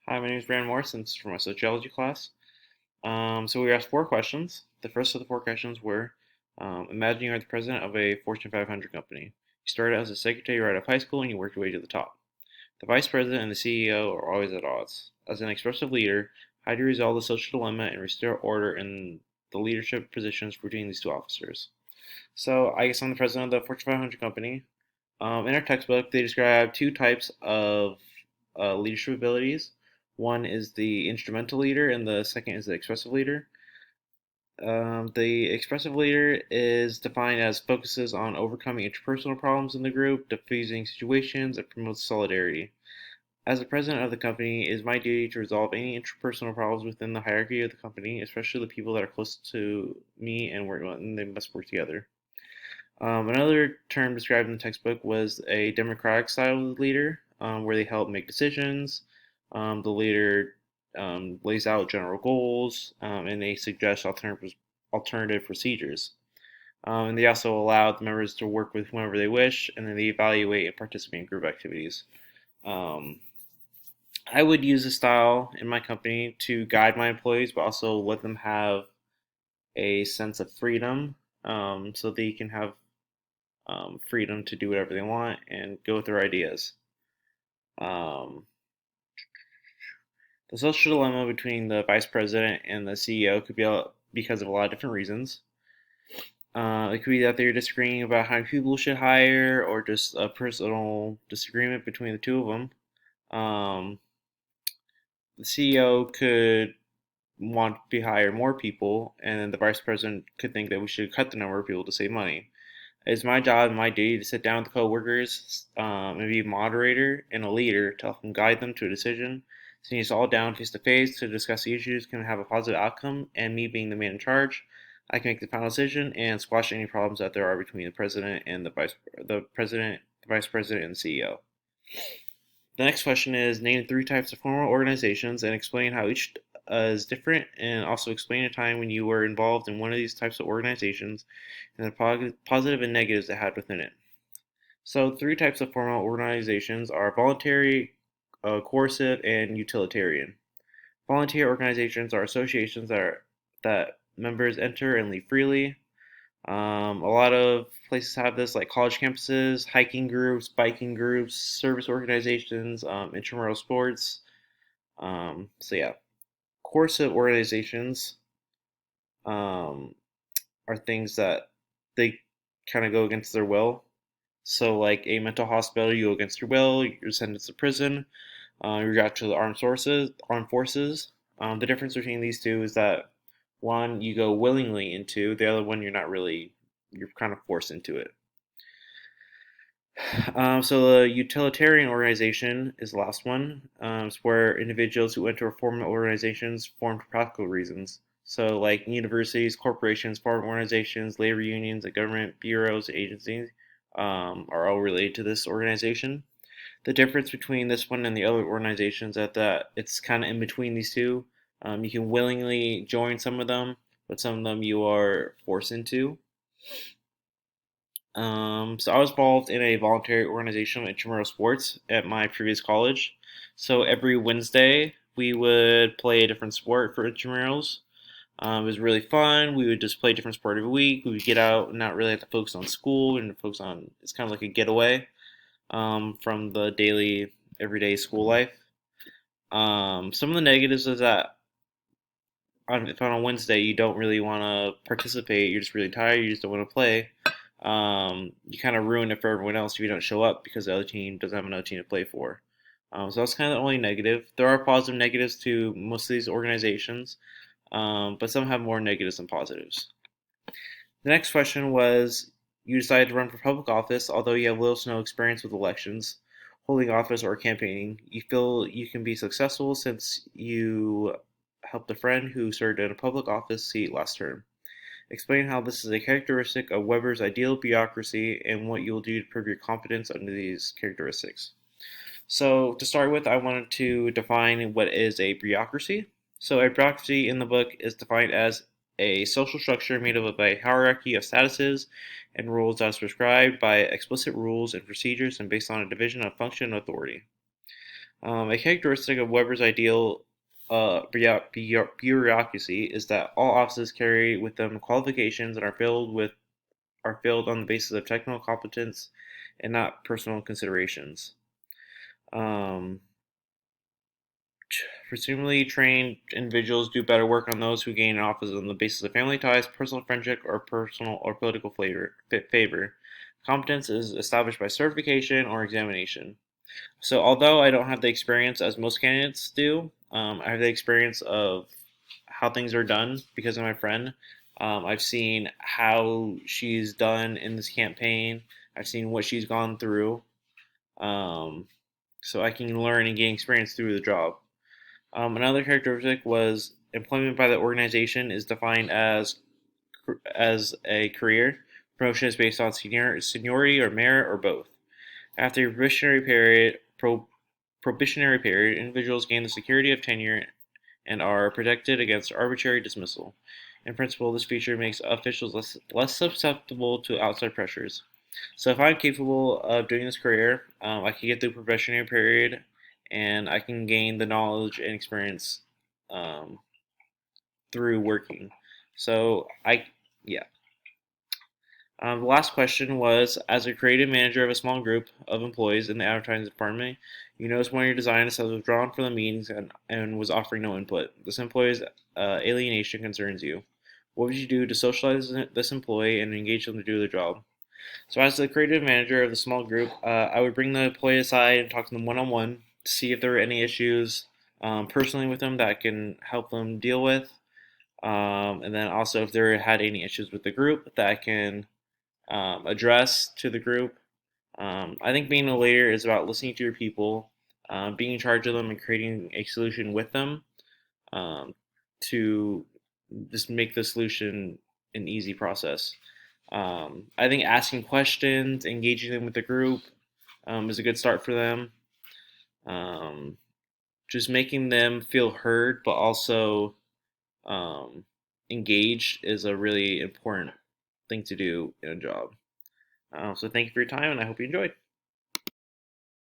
Hi, my name is B.Morris, and this is from my sociology class. So we were asked four questions. The first of the four questions were, imagine you are the president of a Fortune 500 company. You started as a secretary right out of high school and you worked your way to the top. The vice president and the CEO are always at odds. As an expressive leader, how do you resolve the social dilemma and restore order in the leadership positions between these two officers? So I guess I'm the president of the Fortune 500 company. In our textbook, they describe two types of leadership abilities. One is the instrumental leader, and the second is the expressive leader. The expressive leader is defined as focuses on overcoming interpersonal problems in the group, diffusing situations, and promotes solidarity. As the president of the company, it is my duty to resolve any interpersonal problems within the hierarchy of the company, especially the people that are close to me and they must work together. Another term described in the textbook was a democratic style of leader, where they help make decisions. The leader lays out general goals, and they suggest alternative procedures. And they also allow the members to work with whomever they wish, and then they evaluate and participate in group activities. Um, I would use this style in my company to guide my employees, but also let them have a sense of freedom, so they can have freedom to do whatever they want and go with their ideas. Um, the social dilemma between the vice president and the CEO could be because of a lot of different reasons. It could be that they're disagreeing about how people should hire, or just a personal disagreement between the two of them. Um, the CEO could want to hire more people, and then the vice president could think that we should cut the number of people to save money. It's my job and my duty to sit down with coworkers, and be a moderator and a leader to help them guide them to a decision. Sitting us all down face to face to discuss the issues can have a positive outcome, and me being the man in charge, I can make the final decision and squash any problems that there are between the president and the vice president, and the CEO. The next question is, name three types of formal organizations and explain how each is different, and also explain a time when you were involved in one of these types of organizations and the positive and negatives it had within it. So, three types of formal organizations are voluntary, coercive, and utilitarian. Volunteer organizations are associations that members enter and leave freely. A lot of places have this, like college campuses, hiking groups, biking groups, service organizations, intramural sports. So yeah, coercive organizations um, are things that they kind of go against their will. So, like a mental hospital, you go against your will, you're sentenced to prison. You're got to the armed forces. The difference between these two is that one you go willingly into, the other one you're kind of forced into it. So the utilitarian organization is the last one. It's where individuals who enter formal organizations form for practical reasons. So like universities, corporations, farm organizations, labor unions, and government bureaus, agencies are all related to this organization. The difference between this one and the other organizations is that it's kind of in between these two. You can willingly join some of them, but some of them you are forced into. So I was involved in a voluntary organization of intramural sports at my previous college. So every Wednesday we would play a different sport for intramurals. It was really fun. We would just play a different sport every week. We would get out and not really have to focus on school and focus on, it's kind of like a getaway from the daily, everyday school life. Some of the negatives is that if on a Wednesday you don't really want to participate, you're just really tired, you just don't want to play, you kind of ruin it for everyone else if you don't show up because the other team doesn't have another team to play for. So that's kind of the only negative. There are positive negatives to most of these organizations, but some have more negatives than positives. The next question was, you decided to run for public office, although you have little to no experience with elections, holding office, or campaigning. You feel you can be successful since you helped a friend who served in a public office seat last term. Explain how this is a characteristic of Weber's ideal bureaucracy and what you will do to prove your competence under these characteristics. So, to start with, I wanted to define what is a bureaucracy. So, a bureaucracy in the book is defined as a social structure made up of a hierarchy of statuses and rules that is prescribed by explicit rules and procedures and based on a division of function and authority. A characteristic of Weber's ideal bureaucracy is that all offices carry with them qualifications and are filled on the basis of technical competence and not personal considerations. Um, Presumably trained individuals do better work on those who gain an office on the basis of family ties, personal friendship, or personal or political favor. Competence is established by certification or examination. So, although I don't have the experience as most candidates do, I have the experience of how things are done because of my friend. I've seen how she's done in this campaign. I've seen what she's gone through. Um, so I can learn and gain experience through the job. Another characteristic was employment by the organization is defined as a career. Promotion is based on seniority or merit or both. After a probationary period, individuals gain the security of tenure and are protected against arbitrary dismissal. In principle, this feature makes officials less susceptible to outside pressures. So, if I'm capable of doing this career, I can get through probationary period, and I can gain the knowledge and experience um, through working. So, yeah. The last question was, as a creative manager of a small group of employees in the advertising department, you noticed one of your designers has withdrawn from the meetings and was offering no input. This employee's alienation concerns you. What would you do to socialize this employee and engage them to do their job? So, as the creative manager of the small group, I would bring the employee aside and talk to them one on one to see if there were any issues personally with them that I can help them deal with. And then also if there had any issues with the group that I can address to the group. I think being a leader is about listening to your people, being in charge of them, and creating a solution with them um, to just make the solution an easy process. I think asking questions, engaging them with the group is a good start for them. Um, just making them feel heard, but also um, engaged is a really important thing to do in a job. So thank you for your time, and I hope you enjoyed.